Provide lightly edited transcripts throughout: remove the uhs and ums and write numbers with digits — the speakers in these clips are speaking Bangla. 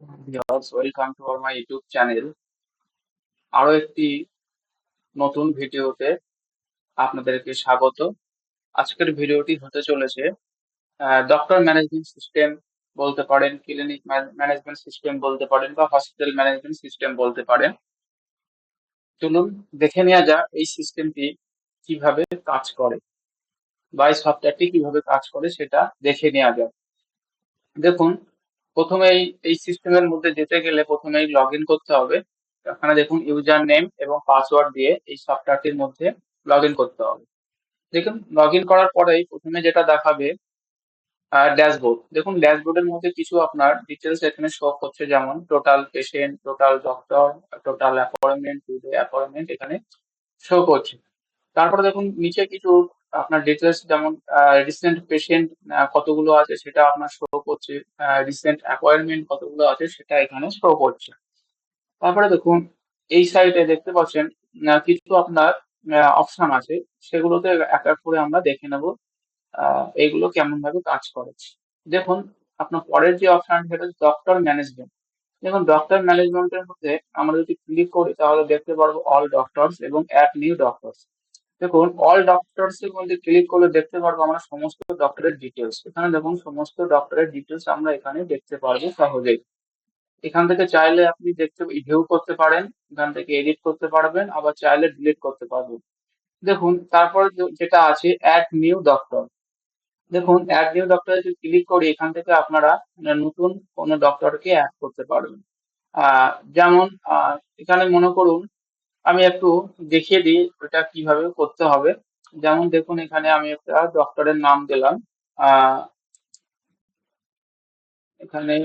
Viewers, welcome to our my YouTube channel. আরো একটি নতুন ভিডিওতে আপনাদেরকে স্বাগত। আজকের ভিডিওটি হতে চলেছে ডক্টর ম্যানেজমেন্ট সিস্টেম বলতে পারেন, ক্লিনিক ম্যানেজমেন্ট সিস্টেম বলতে পারেন, বা হসপিটাল ম্যানেজমেন্ট সিস্টেম বলতে পারেন। চলুন দেখে নেওয়া যাক এই সিস্টেমটি কিভাবে কাজ করে, বা এই সফটওয়্যারটি কিভাবে কাজ করে সেটা দেখে নেওয়া যাক। দেখুন, প্রথমেই এই সিস্টেমের মধ্যে যেতে গেলে প্রথমেই লগ ইন করতে হবে। এখানে দেখুন, ইউজার নেম এবং পাসওয়ার্ড দিয়ে এই সফটওয়্যারটির মধ্যে লগ ইন করতে হবে। দেখুন, লগ ইন করার পরেই প্রথমে যেটা দেখাবে ড্যাশবোর্ড। দেখুন, ড্যাশবোর্ডের মধ্যে কিছু আপনার ডিটেলস এখানে শো করছে, যেমন total patient, total doctor, total appointment, today appointment এখানে শো করছে। তারপরে দেখুন নিচে কিছু আপনার ডিটেলস, যেমন রিসেন্ট পেশেন্ট কতগুলো আছে সেটা আপনার শো করছে, রিসেন্ট অ্যাপয়েন্টমেন্ট কতগুলো আছে সেটা এখানে শো করছে। তারপরে দেখুন, এই সাইডে দেখতে পাচ্ছেন কিছু আপনার অপশন আছে, সেগুলোতে এক এক করে আমরা দেখে নেব এইগুলো কেমন ভাবে কাজ করে। দেখুন, আপনার পরের যে অপশন সেটা হচ্ছে ডক্টর ম্যানেজমেন্ট। দেখুন, ডক্টর ম্যানেজমেন্টের মধ্যে আমরা যদি ক্লিক করি তাহলে দেখতে পারবো অল ডক্টরস এবং অ্যাড নিউ ডক্টরস। দেখুন, অল ডক্টরস এর মধ্যে ক্লিক করলে দেখতে পারবো আমরা সমস্ত ডক্টরের ডিটেলস। এখানে দেখুন, সমস্ত ডক্টরের ডিটেলস আমরা এখানে দেখতে পারবো সহজেই। এখান থেকে চাইলে আপনি দেখতে ভিউ করতে পারেন, এখান থেকে এডিট করতে পারবেন, আবার চাইলে ডিলিট করতে পারবেন। দেখুন, তারপর যেটা আছে অ্যাড নিউ ডক্টর। দেখুন, অ্যাড নিউ ডক্টরে যদি ক্লিক করি এখান থেকে আপনারা নতুন কোনো ডক্টরকে অ্যাড করতে পারবেন। যেমন এখানে মনে করুন, আমি একটু দেখিয়ে দিই এটা কিভাবে করতে হবে। যেমন দেখুন, এখানে আমি একটা ডক্টরের নাম দিলাম। আহ এখানে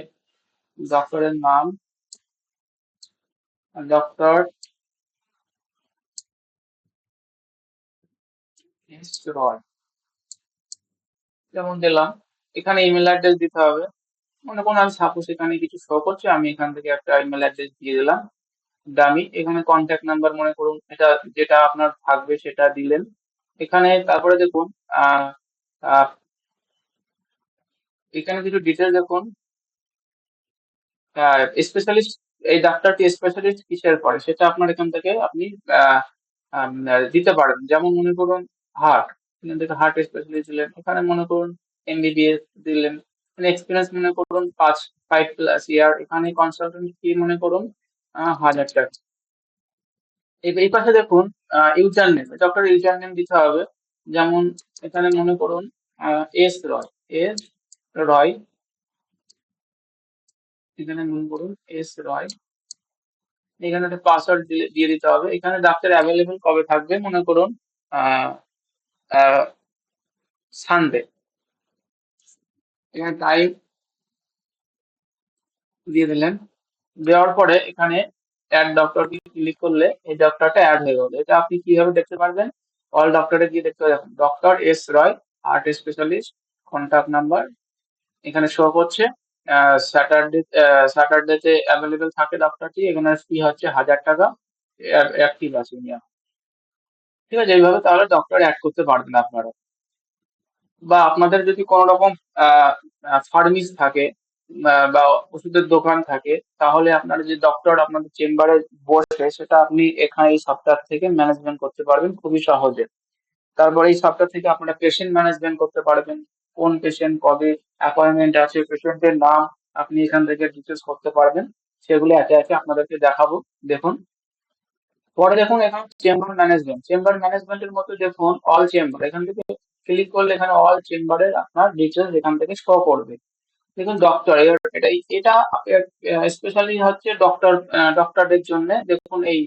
ডক্টরের নাম ডক্টর এস রয় যেমন দিলাম। এখানে ইমেল অ্যাড্রেস দিতে হবে। মনে করুন আমি সাপোজ এখানে কিছু শো করছে, আমি এখান থেকে একটা ইমেল অ্যাড্রেস দিয়ে দিলাম ডামি। এখানে কন্ট্যাক্ট নাম্বার মনে করুন এটা যেটা আপনার থাকবে সেটা দিলেন এখানে। তারপরে দেখুন, আহ আহ, এখানে কিছু ডিটেল দেখুন, স্পেশালিস্ট, এই ডাক্তারটি স্পেশালিস্ট কিসের পরে সেটা আপনার এখান থেকে আপনি আহ, দিতে পারেন। যেমন মনে করুন হার্ট, এখান থেকে হার্ট স্পেশালিস্ট দিলেন। এখানে মনে করুন এমবিবিএস দিলেন। এক্সপিরিয়েন্স মনে করুন 5+ ইয়ার। এখানে কনসালটেন্ট ফি মনে করুন 1000 টাকা। এই পাশে দেখুন user name, doctor user name দিতে হবে। যেমন এখানে মনে করুন এস রয়, এস রয়। এখানে মনে করুন এস রয়। এখানে একটা পাসওয়ার্ড দিয়ে দিতে হবে। এখানে ডাক্তার অ্যাভেলেবেল কবে থাকবে মনে করুন আহ সানডে। এখানে টাইম দিয়ে দিলেন। দেওয়ার পরে এখানে অ্যাড ডক্টর ক্লিক করলে এই ডক্টরটা অ্যাড হয়ে গেল। এটা আপনি কিভাবে দেখতে পারবেন? অল ডক্টরে গিয়ে দেখতে পাবেন ডক্টর এস রয়, হার্ট স্পেশালিস্ট, কন্ট্যাক্ট নাম্বার এখানে শো করছে। স্যাটারডে স্যাটারডেতে অ্যাভেলেবেল থাকে ডক্টরটি। এখানে ফি হচ্ছে 1000 টাকা। অ্যাক্টিভ আছে উনি এখন। ঠিক আছে, এইভাবে তাহলে ডক্টর অ্যাড করতে পারবেন আপনারা। বা আপনাদের যদি কোনো রকম ফার্মেসি থাকে বা ওষুধের দোকান থাকে, তাহলে আপনার যে ডক্টর আপনাদের চেম্বারে বসে সেটা আপনি এখানে এই সফটওয়্যার থেকে ম্যানেজমেন্ট করতে পারবেন খুবই সহজে। তারপর এই সফটওয়্যার থেকে আপনারা পেশেন্ট ম্যানেজমেন্ট করতে পারবেন। কোন পেশেন্ট কবে অ্যাপয়েন্টমেন্ট আছে, পেশেন্টের নাম আপনি এখান থেকে ডিটেলস করতে পারবেন। সেগুলো একে একে আপনাদেরকে দেখাবো। দেখুন, পরে দেখুন এখানে চেম্বার ম্যানেজমেন্টের মধ্যে দেখুন অল চেম্বার। এখান থেকে ক্লিক করলে এখানে অল চেম্বারের আপনার ডিটেলস এখান থেকে শো করবে। দেখুন ডক্টর, এটা এটা স্পেশালি হচ্ছে ডক্টরদের জন্য। দেখুন এই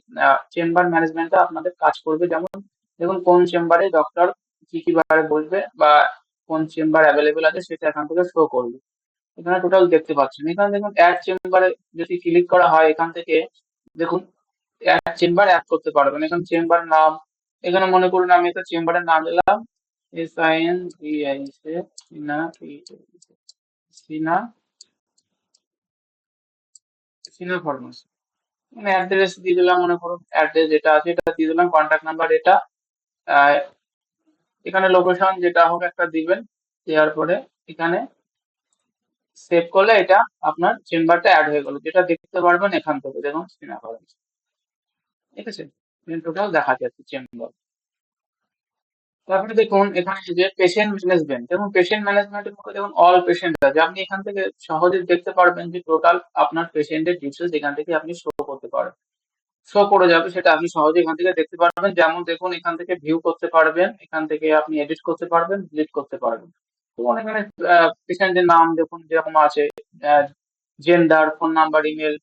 চেম্বার ম্যানেজমেন্টটা আপনাদের কাজ করবে। যেমন দেখুন, কোন চেম্বারে ডক্টর কি কি বারে বসবে বা কোন চেম্বার অ্যাভেলেবেল আছে সেটা এখান থেকে শো করবে। এখানে টোটাল দেখতে পাচ্ছেন। এখানে দেখুন অ্যাড চেম্বারে যদি ক্লিক করা হয় এখান থেকে দেখুন অ্যাড চেম্বার অ্যাড করতে পারবেন। এখানে চেম্বার নাম, এখানে মনে করুন আমি একটা চেম্বারের নাম দিলাম SINVI, সিনা, সিনা, সিনা ফার্মাসি। মানে অ্যাড্রেস দিয়ে দিলাম, মনে করুন অ্যাড্রেস যেটা আছে এটা দিয়ে দিলাম, কন্ট্যাক্ট নাম্বার এটা। আহ, এখানে লোকেশন যেটা হোক একটা দিবেন। দেওয়ার পরে এখানে সেভ করলে এটা আপনার চেম্বারটা অ্যাড হয়ে গেল, যেটা দেখতে পারবেন এখান থেকে দেখুন স্ক্রিন রেফারেন্স। ঠিক আছে, টোটাল দেখা যাচ্ছে চেম্বার। তারপরে দেখুন এখানে যে পেশেন্ট ম্যানেজমেন্ট, দেখুন পেশেন্ট ম্যানেজমেন্টের মধ্যে দেখুন অল পেশেন্ট আছে, আপনি এখান থেকে সহজে দেখতে পারবেন যে টোটাল আপনার পেশেন্টের ডিটেলস এখান থেকে আপনি শো করতে পারেন, শো করে যাবে, সেটা আপনি সহজে এখান থেকে দেখতে পারবেন। যেমন দেখুন এখান থেকে ভিউ করতে পারবেন, এখান থেকে আপনি এডিট করতে পারবেন, ডিলিট করতে পারবেন। এবং এখানে পেশেন্টের নাম দেখুন যেরকম আছে, gender, phone number, email,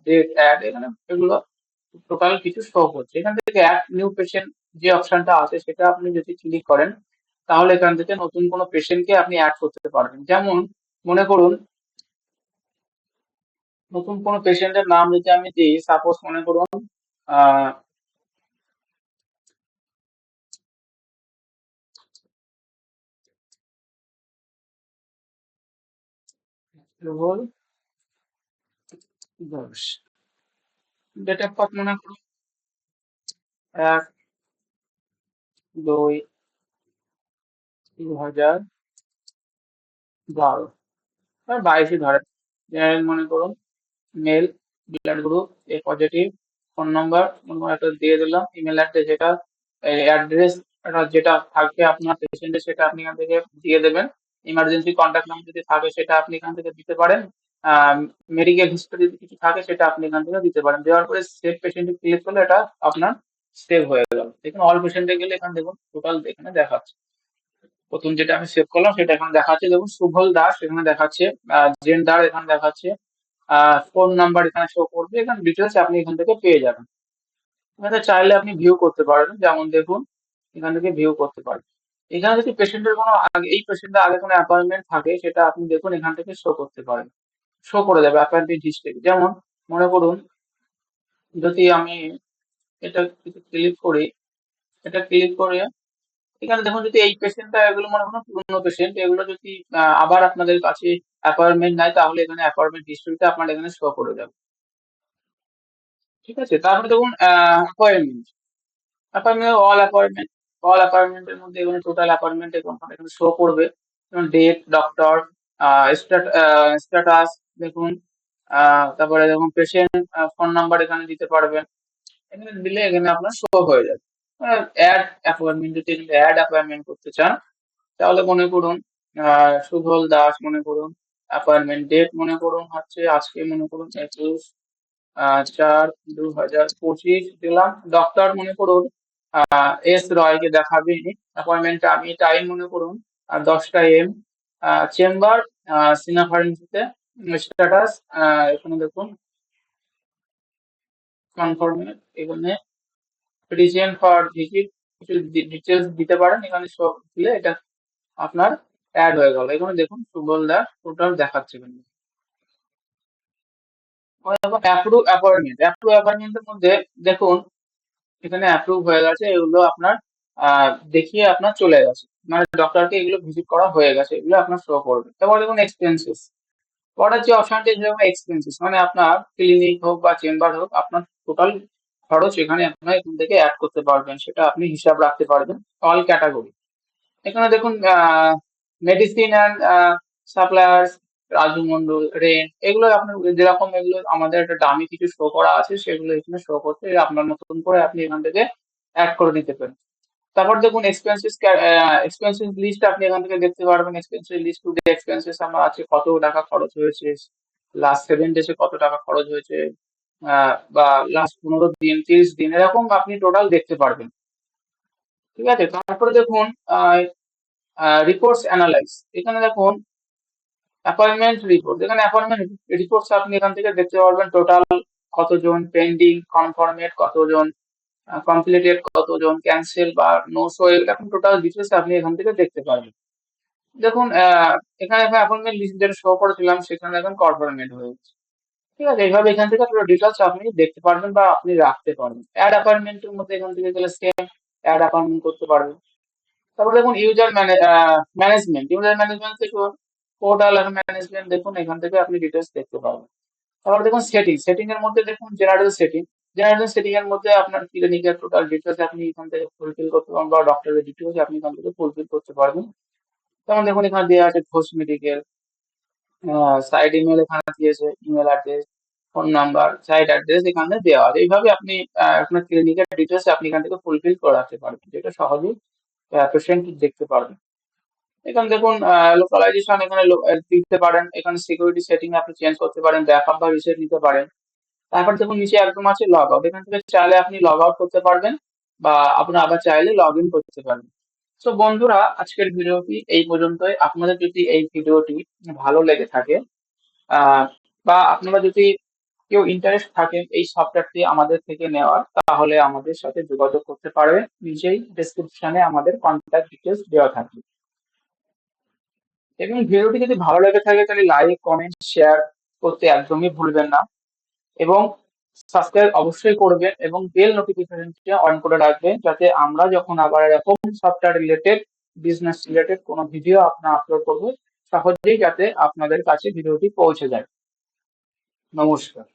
date, add, এখানে এগুলো টোটাল কিছু শো করছে। এখান থেকে অ্যাড নিউ পেশেন্ট যে অপশনটা আছে সেটা আপনি যদি ক্লিক করেন তাহলে এখান থেকে নতুন কোনো পেশেন্টকে আপনি অ্যাড করতে পারবেন। যেমন মনে করুন নতুন কোনো পেশেন্টের নাম যদি আমি দিই, সাপোজ মনে করুন আহ Rubal Ghosh, date of birth মনে করুন 1/2/2012, 22 ধরেন। জেনারেল মনে করুন male, blood group A positive, phone number কোনো একটা দিয়ে দিলাম, ইমেল অ্যাড্রেস যেটা অ্যাড্রেস যেটা থাকবে আপনার পেশেন্টের সেটা আপনি এখান থেকে দিয়ে দেবেন। ইমার্জেন্সি কন্ট্যাক্ট নাম্বার যদি থাকে সেটা আপনি এখান থেকে দিতে পারেন। মেডিকেল হিস্ট্রি যদি কিছু থাকে সেটা আপনি এখান থেকে দিতে পারেন। দেওয়ার পরে সেভ পেশেন্টে ক্লিক করলে এটা আপনার সেভ হয়ে গেল। এখানে অল পেশেন্টে গেলে এখানে দেখুন টোটাল এখানে দেখাচ্ছে। প্রথম যেটা আমি সেভ করলাম সেটা এখানে দেখাচ্ছে, দেখুন সুভল দাস এখানে দেখাচ্ছে, জেন্ডার এখানে দেখাচ্ছে, ফোন নাম্বার এখানে শো করবে, এখানে ডিটেলস আপনি এখান থেকে পেয়ে যাবেন। এখানে চাইলে আপনি ভিউ করতে পারবেন, যেমন দেখুন এখান থেকে ভিউ করতে পারবেন। এখানে যদি পেশেন্টের কোনো এই পেশেন্টের আগে কোনো অ্যাপয়েন্টমেন্ট থাকে সেটা আপনি দেখুন এখান থেকে শো করতে পারেন, শো করে যাবে অ্যাপয়েন্টমেন্ট হিস্ট্রি। যেমন মনে করুন যদি আমি এটা ক্লিক করি, এটা ক্লিক করে এখানে দেখুন যদি এই পেশেন্টটা, এগুলো মনে করুন পুরনো পেশেন্ট, এগুলো যদি আবার আপনাদের কাছে অ্যাপয়েন্টমেন্ট নাই তাহলে এখানে অ্যাপয়েন্টমেন্ট হিস্ট্রিটা আপনার এখানে শো করে যাবে। ঠিক আছে, তারপরে দেখুন appointment, appointment all appointment, all অ্যাপয়েন্টমেন্টের মধ্যে এখানে টোটাল অ্যাপয়েন্টমেন্ট এখানে শো করবে, যেমন ডেট, ডক্টর, স্ট্যাটাস দেখুন, তারপরে দেখুন পেশেন্ট ফোন নাম্বার এখানে দিতে পারবেন, এখানে দিলে এখানে আপনার শো হয়ে যাবে। অ্যাড অ্যাপয়েন্টমেন্ট, যদি অ্যাড অ্যাপয়েন্টমেন্ট করতে চান তাহলে মনে করুন সুবল দাস মনে করুন, অ্যাপয়েন্টমেন্ট ডেট মনে করুন হচ্ছে আজকে মনে করুন 21/4/2025 দিলাম। ডক্টর মনে করুন এস রয়কে দেখাবে, অ্যাপয়েন্টমেন্ট আমি টাইম মনে করুন 10টা AM, চেম্বার সিনাফারেন্সিতে, স্ট্যাটাস এখানে দেখুন কনফার্মের, এখানে রিজন ফর ভিজিট কিছু ডিটেলস দিতে পারেন, এখানে সব দিলে এটা আপনার অ্যাড হয়ে গেল। এখানে দেখুন সুবল দাস টোটাল দেখাচ্ছে এখানে। অ্যাপ্রুভ অ্যাপয়েন্টমেন্ট, অ্যাপ্রুভ অ্যাপয়েন্টমেন্টের মধ্যে দেখুন এখানে অ্যাপ্রুভ হয়ে গেছে, এগুলো আপনার দেখিয়ে আপনার চলে গেছে, মানে ডক্টরকে এগুলো ভিজিট করা হয়ে গেছে, এগুলো আপনার শো করবে। তারপর দেখুন এক্সপেন্সেস, পরের যে অপশনটি যেমন এক্সপেন্সেস, মানে আপনার ক্লিনিক হোক বা চেম্বার হোক আপনার টোটাল খরচ এখানে আপনার এখান থেকে অ্যাড করতে পারবেন, সেটা আপনি হিসাব রাখতে পারবেন। অল ক্যাটাগরি, এখানে দেখুন medicine and suppliers, Raju Mondal, rent, এগুলো আপনার যেরকম এগুলো আমাদের একটা দামি কিছু শো করা আছে সেগুলো এখানে শো করতে আপনার নতুন করে আপনি এখান থেকে অ্যাড করে নিতে পারেন। তারপর দেখুন এক্সপেন্সেস, এক্সপেন্সেস লিস্ট আপনি এখান থেকে দেখতে পারবেন। এক্সপেন্সেস লিস্ট টু এক্সপেন্সেস আমার আছে, কত টাকা খরচ হয়েছে লাস্ট 7 ডেজে, কত টাকা খরচ হয়েছে, বা লাস্ট 15 দিন, 30 দিন, এরকম আপনি টোটাল দেখতে পারবেন। ঠিক আছে, তারপরে দেখুন রিপোর্টস অ্যানালাইজ, এখানে দেখুন অ্যাপয়েন্টমেন্ট রিপোর্ট, এখানে অ্যাপয়েন্টমেন্ট রিপোর্টস আপনি এখান থেকে দেখতে পারবেন টোটাল কতজন পেন্ডিং, কনফার্মেড কতজন, কমপ্লিটেড কতজন, ক্যান্সেল বা নো শো, এরকম টোটাল ডিটেলস আপনি এখান থেকে দেখতে পারবেন। দেখুন এখানে এখন অ্যাপয়েন্টমেন্ট লিস্ট যেটা শো করেছিলাম সেখানে এখন কনফার্মেড হয়ে গেছে। ঠিক আছে, এইভাবে এখান থেকে পুরো ডিটেলস আপনি দেখতে পারবেন বা আপনি রাখতে পারবেন। অ্যাড অ্যাপয়েন্টমেন্টের মধ্যে এখান থেকে গেলে সেম অ্যাড অ্যাপয়েন্টমেন্ট করতে পারবেন। তারপর দেখুন ইউজার ম্যানেজমেন্ট, ইউজার ম্যানেজমেন্ট থেকে পোর্টাল আর ম্যানেজমেন্ট, দেখুন এখান থেকে আপনি ডিটেলস দেখতে পাবেন। তারপর দেখুন সেটিং, সেটিং এর মধ্যে দেখুন জেনারেল সেটিং, জেনারেল সেটিং এর মধ্যে আপনার ক্লিনিকের টোটাল ডিটেলস আপনি এখান থেকে ফুলফিল করতে পারবেন বা ডক্টরের ডিটেলস আপনি এখান থেকে ফুলফিল করতে পারবেন। যেমন দেখুন এখানে দেওয়া আছে ঘোষ মেডিকেল, সাইড ইমেল এখানে দিয়েছে, email address, phone number, site address এখানে দেওয়া আছে। এইভাবে আপনি আপনার ক্লিনিকের ডিটেলস আপনি এখান থেকে ফুলফিল করাতে পারবেন, যেটা সহজেই পেশেন্ট দেখতে পারবেন। এখানে দেখুন লোকালাইজেশন এখানে দিতে পারেন, এখানে সিকিউরিটি সেটিং আপনি চেঞ্জ করতে পারেন, ব্যাকআপ বা রিসেট নিতে পারেন। তারপর দেখুন নিচে একদম আছে লগ আউট, এখান থেকে চাইলে আপনি লগ আউট করতে পারবেন বা আপনি আবার চাইলে লগ ইন করতে পারবেন। তো বন্ধুরা, আজকের ভিডিওটি এই পর্যন্তই। আপনাদের যদি এই ভিডিওটি ভালো লেগে থাকে আহ, বা আপনারা যদি কেউ ইন্টারেস্ট থাকেন এই সফটওয়্যারটি আমাদের থেকে নেওয়ার, তাহলে আমাদের সাথে যোগাযোগ করতে পারবেন। নিচেই ডেসক্রিপশনে আমাদের কন্ট্যাক্ট ডিটেলস দেওয়া থাকবে। এবং ভিডিওটি যদি ভালো লেগে থাকে তাহলে লাইক, কমেন্ট, শেয়ার করতে একদমই ভুলবেন না। এবং সাবস্ক্রাইব অবশ্যই করবেন এবং বেল নোটিফিকেশনটা অন করে রাখবেন, যাতে আমরা যখন আবার এরকম সফটওয়্যার রিলেটেড, বিজনেস রিলেটেড কোনো ভিডিও আপনার আপলোড করবো, সহজেই যাতে আপনাদের কাছে ভিডিওটি পৌঁছে যায়। নমস্কার।